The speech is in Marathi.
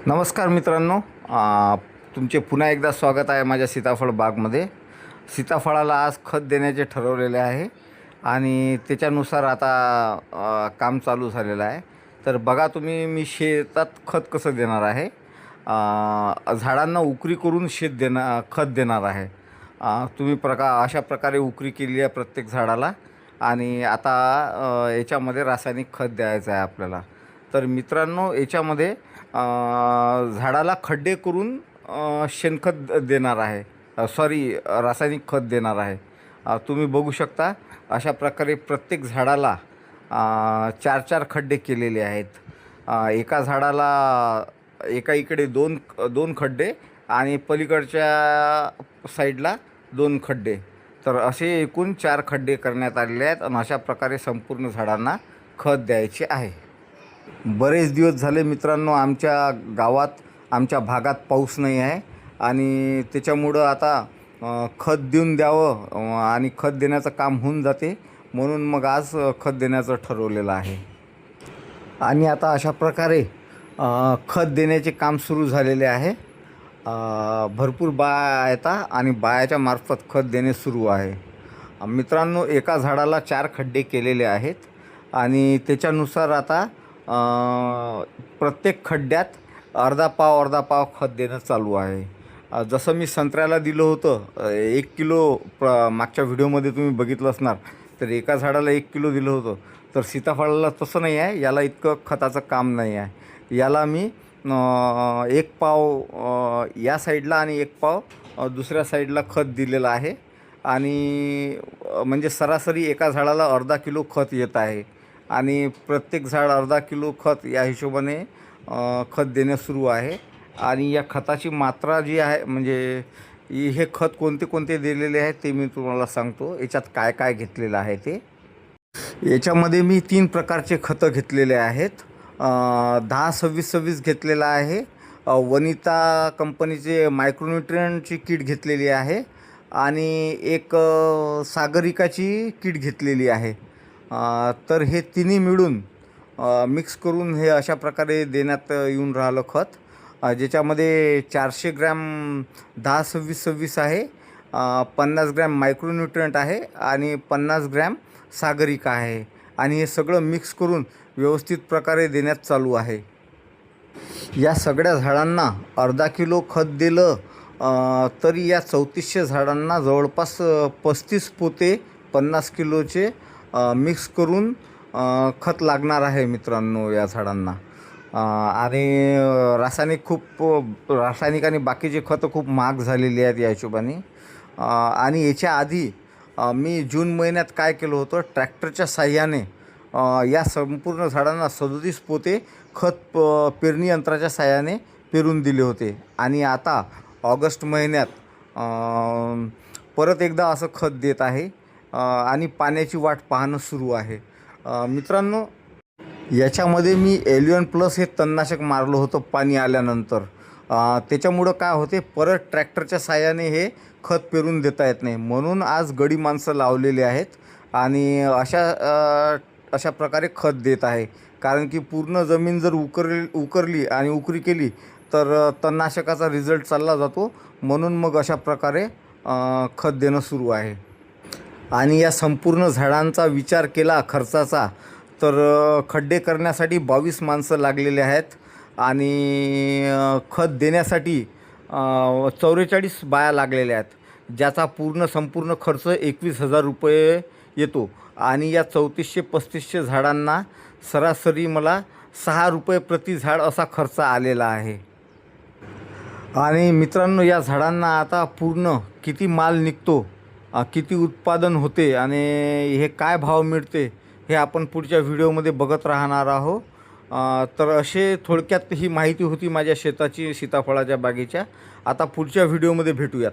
नमस्कार मित्रांनो, तुमचे पुन्हा एकदा स्वागत आहे माझ्या सीताफळ बागमध्ये. सीताफळाला आज खत देण्याचे ठरवलेले आहे आणि त्याच्यानुसार आता काम चालू झालेलं आहे. तर बघा तुम्ही, मी शेतात खत कसं देणार आहे. झाडांना उकरी करून खत देणार आहे. तुम्ही अशा प्रकारे उकरी केली आहे प्रत्येक झाडाला आणि आता याच्यामध्ये रासायनिक खत द्यायचं आहे आपल्याला. तर मित्रांनो, याच्यामध्ये झाडाला खड्डे करून शेणखत देणार आहे, रासायनिक खत देणार आहे. तुम्ही बघू शकता अशा प्रकारे प्रत्येक झाडाला 4-4 खड्डे केलेले आहेत. एका झाडाला एका इकडे दोन खड्डे आणि पलीकडच्या साईडला 2 खड्डे. तर असे एकूण 4 खड्डे करण्यात आलेले आहेत आणि अशा प्रकारे संपूर्ण झाडांना खत द्यायचे आहे. बरेच दिवस झाले मित्रांनो, आमच्या गावात, आमच्या भागात पाऊस नाही आहे आणि त्याच्यामुळं आता खत देऊन द्यावं आणि खत देण्याचं काम होऊन जाते, म्हणून मग आज खत देण्याचं ठरवलेलं आहे. आणि आता अशा प्रकारे खत देण्याचे काम सुरू झालेले आहे. भरपूर बाया येतात आणि बायाच्या मार्फत खत देणे सुरू आहे. मित्रांनो, एका झाडाला 4 खड्डे केलेले आहेत आणि त्याच्यानुसार आता प्रत्येक खड्ड्यात अर्धा पाव खत देणं चालू आहे. जसं मी संत्र्याला दिलं होतं 1 किलो, मागच्या व्हिडिओमध्ये तुम्ही बघितलं असणार, तर एका झाडाला 1 किलो दिलं होतं. तर सीताफळाला तसं नाही आहे, याला इतकं खताचं काम नाही आहे. याला मी 1 पाव या साईडला आणि 1 पाव दुसऱ्या साईडला खत दिलेलं आहे आणि म्हणजे सरासरी एका झाडाला अर्धा किलो खत येत आहे आणि प्रत्येक झाड अर्धा किलो खत या हिशोबाने खत देणं सुरू आहे. आणि या खताची मात्रा जी आहे, म्हणजे हे खत कोणते कोणते दिलेले आहे ते मी तुम्हाला सांगतो. याच्यात काय काय घेतलेलं आहे ते. याच्यामध्ये मी 3 प्रकारचे खतं घेतलेले आहेत. 10-26-26 घेतलेलं आहे. वनिता कंपनीचे मायक्रोन्यूट्रियनची किट घेतलेली आहे आणि एक सागरिकाची किट घेतलेली आहे. तर हे तिन्ही मिळून मिक्स करून हे अशा प्रकारे देण्यात येऊन राहिलं खत, ज्याच्यामध्ये 400 ग्रॅम 10-26-26 आहे, 50 ग्रॅम मायक्रोन्यूट्रियंट आहे आणि 50 ग्रॅम सागरिका आहे. आणि हे सगळं मिक्स करून व्यवस्थित प्रकारे देण्यात चालू आहे. या सगळ्या झाडांना अर्धा किलो खत दिलं तरी या 3400 झाडांना जवळपास 35 पोते 50 किलोचे मिक्स करून खत लागणार आहे मित्रांनो या झाडांना. आणि रासायनिक आणि बाकीचे खतं खूप महाग झालेली आहेत या हिशोबाने. आणि याच्या आधी मी जून महिन्यात काय केलं होतं, ट्रॅक्टरच्या साह्याने या संपूर्ण झाडांना 37 पोते खत पेरणी यंत्राच्या साह्याने पेरून दिले होते. आणि आता ऑगस्ट महिन्यात परत एकदा असं खत देत आहे आणि पाण्याची वाट पाहणं सुरू आहे. मित्रांनो, याच्यामध्ये मी एलियन प्लस हे तणनाशक मारलं होतं पाणी आल्यानंतर. त्याच्यामुळं काय होते, परत ट्रॅक्टरच्या साह्याने हे खत पेरून देता येत नाही, म्हणून आज गडी माणसं लावलेली आहेत आणि अशा प्रकारे खत देत आहे. कारण की पूर्ण जमीन जर उकरली आणि उकरी केली तर तणनाशकाचा रिझल्ट चालला जातो, म्हणून मग अशा प्रकारे खत देणं सुरू आहे. आणि या संपूर्ण झाडांचा विचार केला खर्चाचा, तर खड्डे करण्यासाठी 22 माणसं लागलेले आहेत आणि खत देण्यासाठी 44 बाया लागलेल्या आहेत, ज्याचा संपूर्ण खर्च 21,000 रुपये येतो. आणि या 3435 झाडांना सरासरी मला 6 रुपये प्रति झाड असा खर्च आलेला आहे. आणि मित्रांनो, या झाडांना आता पूर्ण किती माल निघतो, किती उत्पादन होते आणि हे काय भाव मिळते हे आपण पुढच्या व्हिडिओमध्ये बघत राहणार आहोत. तर असे थोडक्यात ही माहिती होती माझ्या शेताची, सीताफळाच्या बागेच्या. आता पुढच्या व्हिडिओमध्ये भेटूयात.